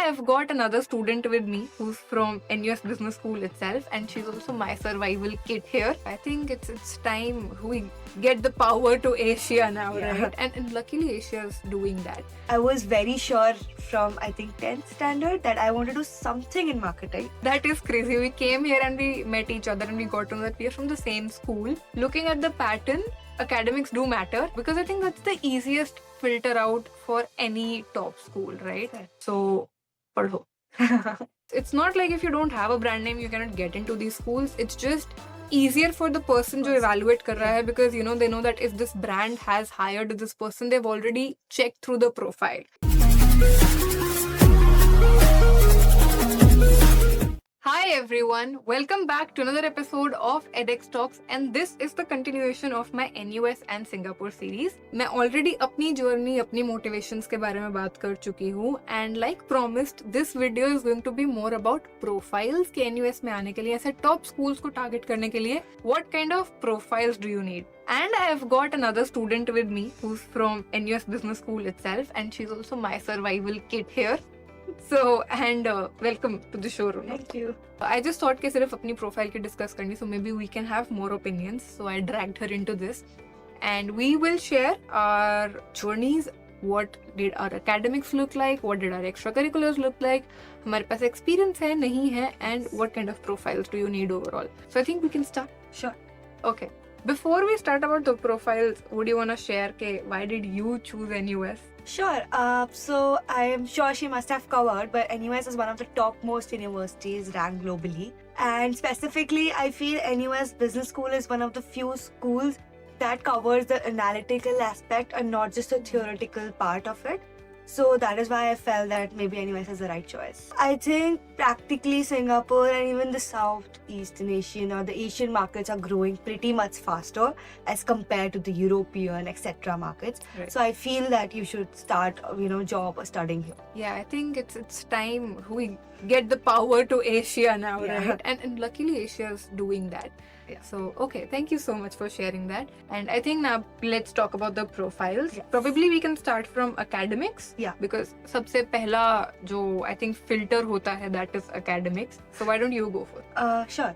I've got another student with me who's from NUS Business School itself, and she's also my survival kit here. I think it's time we get the power to Asia now, right? And luckily Asia's doing that. I was very sure from I think 10th standard that I want to do something in marketing. That is crazy. We came here and we met each other and we got to know that we are from the same school. Looking at the pattern, academics do matter because I think that's the easiest filter out for any top school, right? So, padho. It's not like if you don't have a brand name, you cannot get into these schools. It's just easier for the person to evaluate kar raha hai because they know that if this brand has hired this person, they've already checked through the profile. Hi everyone, welcome back to another episode of edX Talks, and this is the continuation of my NUS and Singapore series. मैं already अपनी journey, अपनी motivations के बारे में बात कर चुकी हूँ, and like promised, this video is going to be more about profiles के NUS में आने के लिए, ऐसे top schools को target करने के लिए, what kind of profiles do you need? And I've got another student with me who's from NUS Business School itself, and she's also my survival kit here. So, and welcome to the show, Ronak. Thank you. I just thought कि सिर्फ अपनी profile की discuss करनी, so maybe we can have more opinions. So I dragged her into this, and we will share our journeys. What did our academics look like? What did our extracurriculars look like? हमारे पास experience है, नहीं है, and what kind of profiles do you need overall? So I think we can start. Sure. Okay. Before we start about the profiles, would you want to share why did you choose NUS? Sure. So I am sure she must have covered, but NUS is one of the topmost universities ranked globally. And specifically, I feel NUS Business School is one of the few schools that covers the analytical aspect and not just the theoretical part of it. So that is why I felt that maybe NUS is the right choice. I think practically Singapore and even the Southeastern Asian or the Asian markets are growing pretty much faster as compared to the European, etc. markets. Right. So I feel that you should start, job or studying here. Yeah, I think it's time we get the power to Asia now, right? And luckily Asia's doing that. Yeah. So, okay, thank you so much for sharing that. And I think now let's talk about the profiles. Yes. Probably we can start from academics. Yeah. Because सबसे पहला जो I think filter होता है, that is academics. So why don't you go for it? Sure.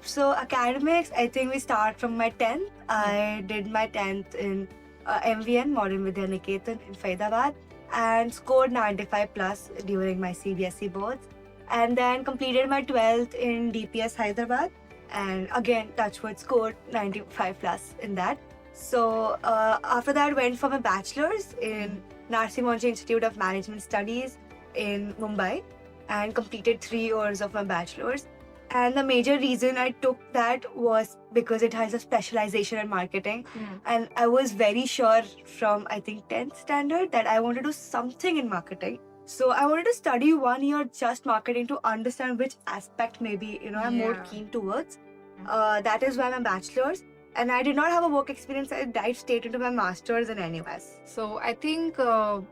So academics, I think we start from my 10th. I did my 10th in MVN, Modern Vidya Niketan in Faridabad, and scored 95 plus during my CBSE boards. And then completed my 12th in DPS Hyderabad. And again, touchwood, scored 95 plus in that. So after that, went for my bachelor's in Narsi Monchi Institute of Management Studies in Mumbai and completed 3 years of my bachelor's. And the major reason I took that was because it has a specialization in marketing. And I was very sure from I think 10th standard that I wanted to do something in marketing. So I wanted to study 1 year just marketing to understand which aspect maybe I'm more keen towards. That is why my bachelor's, and I did not have a work experience. I dived straight into my master's in NUS. So I think a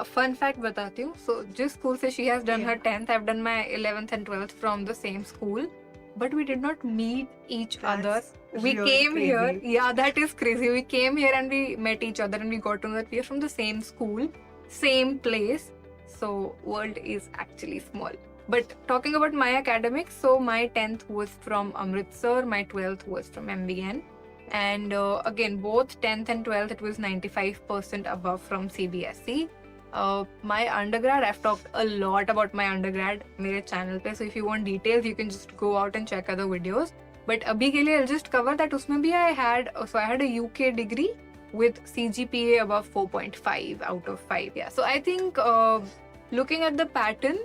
fun fact बताती हूँ. So जिस school से she has done her 10th, I've done my 11th and 12th from the same school. But we did not meet each other. We came here. Yeah, that is crazy. We came here and we met each other and we got to know that we are from the same school, same place. So world is actually small. But talking about my academics, so my 10th was from Amritsar, my 12th was from MBN. And again, both 10th and 12th, it was 95% above from CBSE. My undergrad, I've talked a lot about my undergrad मेरे channel पे. So if you want details, you can just go out and check other videos. But अभी के लिए I'll just cover that. उसमें भी I had a UK degree with CGPA above 4.5 out of 5. Yeah. So I think looking at the pattern,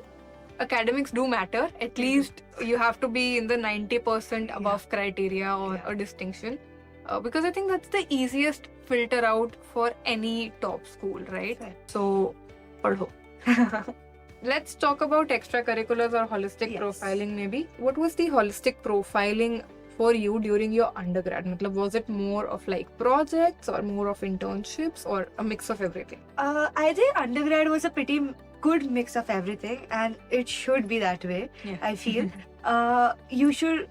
academics do matter. At least you have to be in the 90% above criteria or a distinction. Because I think that's the easiest filter out for any top school, right? So, padho. Let's talk about extracurriculars or holistic profiling maybe. What was the holistic profiling for you during your undergrad? Matlab, was it more of like projects or more of internships or a mix of everything? I think undergrad was a pretty good mix of everything, and it should be that way. I feel I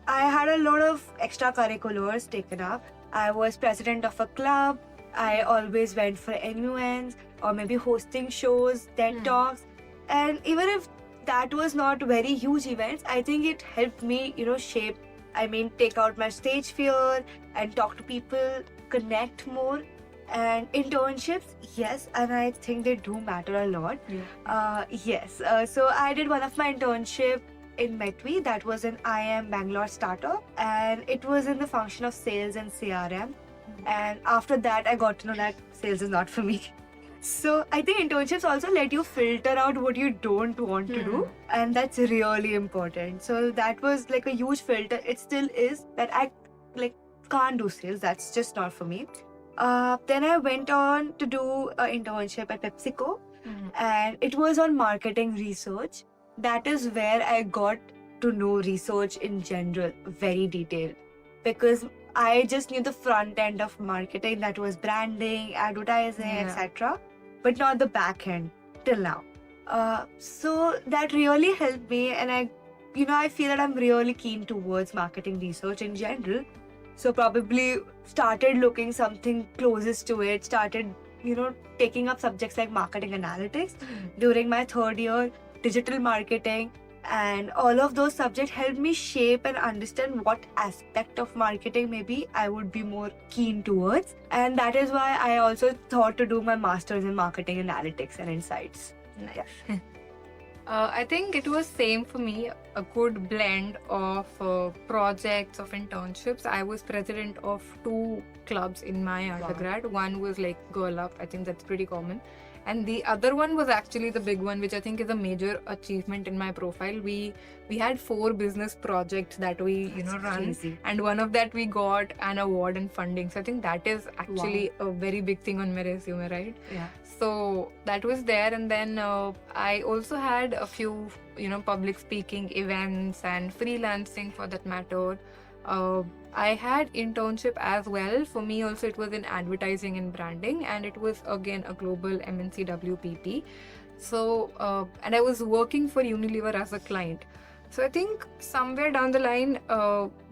had a lot of extracurriculars taken up. I was president of a club. I always went for MUNs or maybe hosting shows, TED Talks. And even if that was not very huge events. I think it helped me, shape, take out my stage fear and talk to people, connect more. And internships, yes, and I think they do matter a lot. Yes. So I did one of my internship in Metwi, that was an IIM Bangalore startup, and it was in the function of sales and CRM. And after that, I got to know that sales is not for me. So I think internships also let you filter out what you don't want to do, and that's really important. So that was like a huge filter. It still is that I like can't do sales. That's just not for me. Then I went on to do an internship at PepsiCo, and it was on marketing research. That is where I got to know research in general, very detailed, because I just knew the front end of marketing, that was branding, advertising, etc., but not the back end till now. So that really helped me, and I feel that I'm really keen towards marketing research in general. So probably started looking something closest to it, started, taking up subjects like marketing analytics during my third year, digital marketing, and all of those subjects helped me shape and understand what aspect of marketing maybe I would be more keen towards. And that is why I also thought to do my master's in marketing analytics and insights. Nice. I think it was same for me, a good blend of projects, of internships. I was president of 2 clubs in my undergrad. One was like Girl Up, I think that's pretty common. And the other one was actually the big one, which I think is a major achievement in my profile. We had 4 business projects that we run, Crazy. and one of that we got an award and funding. So I think that is actually a very big thing on my resume, right? Yeah. So that was there, and then I also had a few public speaking events and freelancing for that matter. I had internship as well. For me also it was in advertising and branding, and it was again a global MNC WPP. So and I was working for Unilever as a client. So I think somewhere down the line,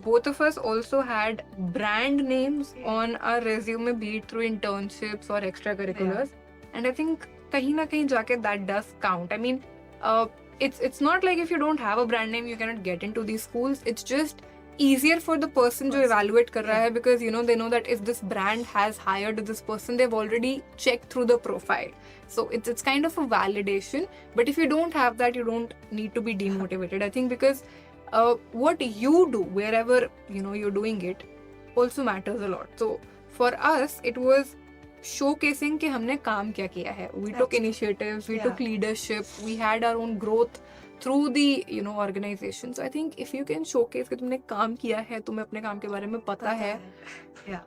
both of us also had brand names on our resume, be it through internships or extracurriculars. And I think kahin na kahin jaake that does count. I mean, it's not like if you don't have a brand name, you cannot get into these schools. It's just easier for the person to evaluate kar raha hai, because they know that if this brand has hired this person, they've already checked through the profile. So it's kind of a validation. But if you don't have that, you don't need to be demotivated, I think, because what you do wherever you're doing it also matters a lot. So for us it was showcasing कि हमने काम क्या किया है. We took initiatives, we took leadership, we had our own growth through the organization. So I think if you can showcase कि तुमने काम किया है, तुम्हें अपने काम के बारे में पता है,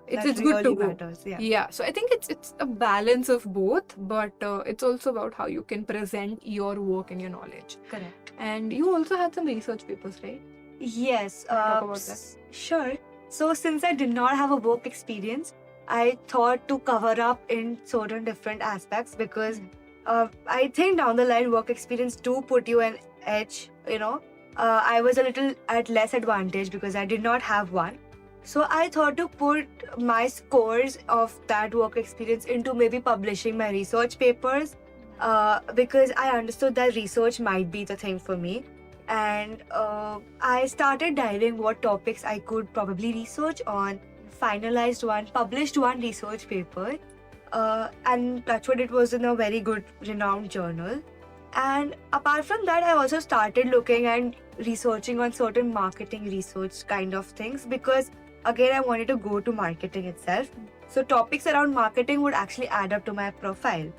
it's good to go. Matters, So I think it's a balance of both, but it's also about how you can present your work and your knowledge. Correct. And you also had some research papers, right? Yes. Talk about that. Sure. So since I did not have a work experience, I thought to cover up in certain different aspects, because I think down the line work experience do put you an edge. I was a little at less advantage because I did not have one. So I thought to put my scores of that work experience into maybe publishing my research papers, because I understood that research might be the thing for me. And I started diving what topics I could probably research on, finalized one, published one research paper, and that's what it was in a very good renowned journal. And apart from that, I also started looking and researching on certain marketing research kind of things, because again I wanted to go to marketing itself. So topics around marketing would actually add up to my profile.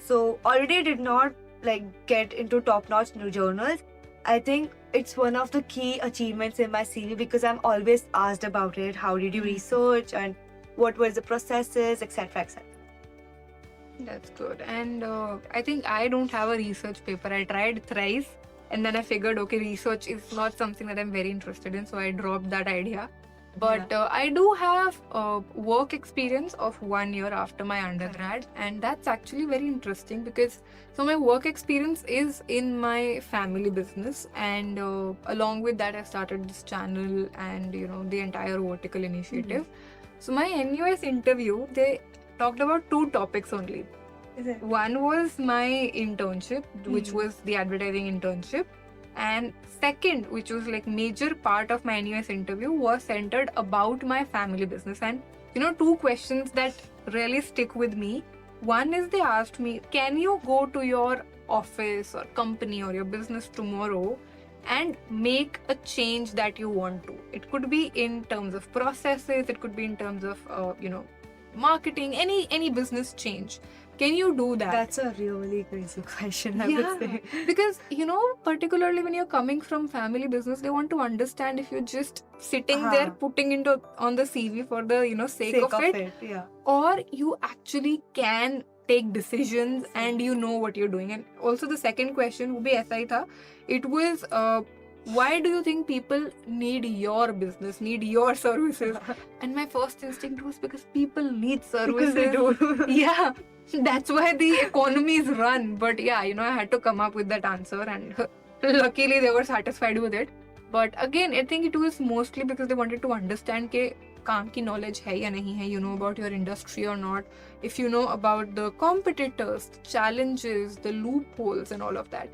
So already did not get into top-notch new journals. I think it's one of the key achievements in my CV, because I'm always asked about it. How did you research, and what was the processes, etc., etc. That's good. And I think I don't have a research paper. I tried thrice, and then I figured, okay, research is not something that I'm very interested in, so I dropped that idea. But I do have work experience of 1 year after my undergrad, and that's actually very interesting, because so my work experience is in my family business, and along with that I started this channel and the entire vertical initiative. So my NUS interview, they talked about 2 topics only. Is it? One was my internship, which Mhm. was the advertising internship. And second, which was like major part of my NUS interview, was centered about my family business. And two questions that really stick with me. One is they asked me, can you go to your office or company or your business tomorrow and make a change that you want to? It could be in terms of processes, it could be in terms of marketing, any business change. Can you do that? That's a really crazy question, I Yeah. would say. Because particularly when you're coming from family business, they want to understand if you're just sitting there putting into on the CV for the sake of it, yeah. or you actually can take decisions and you know what you're doing. And also the second question would be ऐसा ही था. It was why do you think people need your business, need your services? And my first instinct was because people need services. Because they do. Yeah, that's why the economy is run. But yeah, I had to come up with that answer, and luckily they were satisfied with it. But again, I think it was mostly because they wanted to understand कि काम की knowledge है या नहीं है, you know about your industry or not, if you know about the competitors, the challenges, the loopholes and all of that.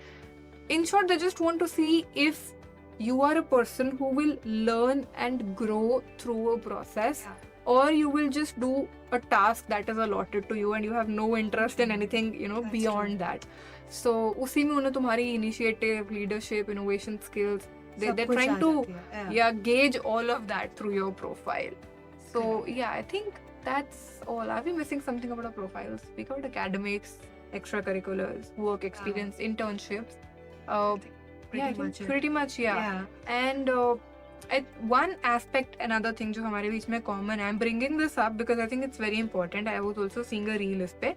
In short, they just want to see if you are a person who will learn and grow through a process, or you will just do a task that is allotted to you and you have no interest in anything That's beyond true. that. So उसी में उन्हें तुम्हारी initiative, leadership, innovation skills, they're सब कुछ trying uh to जाती है, gauge all of that through your profile. So yeah, I think that's all. Are we missing something about our profiles? We covered academics, extracurriculars, work experience, internships. I think pretty much, yeah. And one aspect, another thing जो हमारे बीच में common है, I'm bringing this up because I think it's very important. I was also seeing a reel इस पे.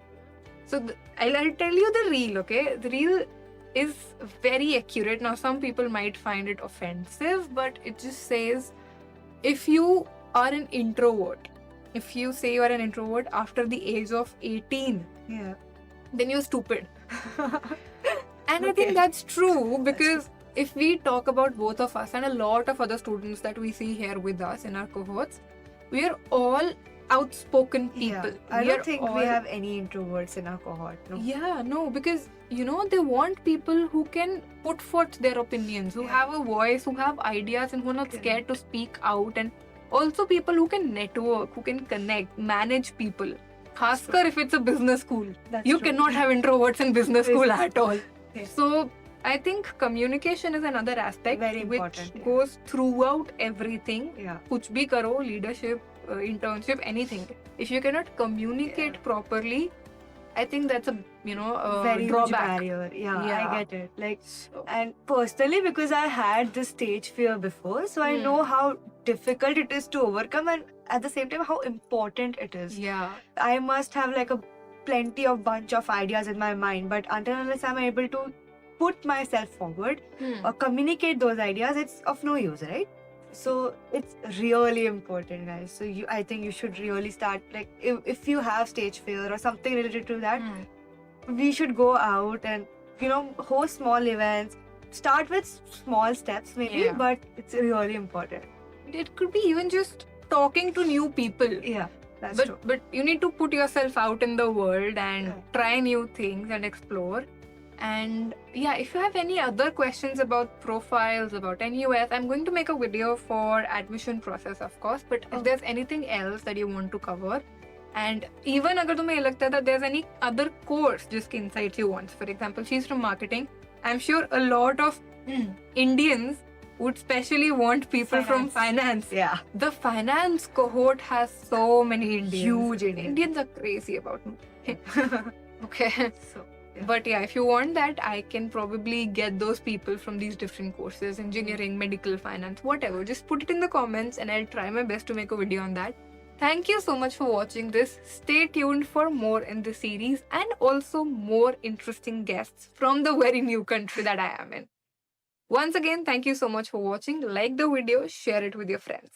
So I'll tell you the reel, okay? The reel is very accurate. Now some people might find it offensive, but it just says, if you are an introvert, if you say you are an introvert after the age of 18, then you're stupid. And I think that's true, because if we talk about both of us and a lot of other students that we see here with us in our cohorts, we are all outspoken people. I don't think we have any introverts in our cohort. No? Yeah, no, because they want people who can put forth their opinions, who have a voice, who have ideas, and who are not scared to speak out, and also people who can network, who can connect, manage people. Khaskar if it's a business school. You cannot have introverts in business school at all. So I think communication is another aspect which goes throughout everything. Kuch bhi karo, leadership, internship, anything. If you cannot communicate properly, I think that's a very drawback. huge barrier. I get it. And personally, because I had this stage fear before, so I know how difficult it is to overcome, and at the same time how important it is. I must have plenty of bunch of ideas in my mind, but until unless I'm able to put myself forward or communicate those ideas, it's of no use, right? So it's really important, guys. So I think you should really start, if you have stage fear or something related to that, we should go out and host small events. Start with small steps maybe, but it's really important. It could be even just talking to new people. That's true. But you need to put yourself out in the world and try new things and explore. And if you have any other questions about profiles, about NUS, I'm going to make a video for admission process, of course. But if there's anything else that you want to cover, and even अगर तुम्हें ये लगता है that there's any other course जिसके insights you want, for example, she's from marketing. I'm sure a lot of Indians would specially want people from finance. The finance cohort has so many Indians. Huge Indians. Indians are crazy about me. Okay. But if you want that, I can probably get those people from these different courses, engineering, medical, finance, whatever. Just put it in the comments and I'll try my best to make a video on that. Thank you so much for watching this. Stay tuned for more in the series and also more interesting guests from the very new country that I am in. Once again, thank you so much for watching. Like the video, share it with your friends.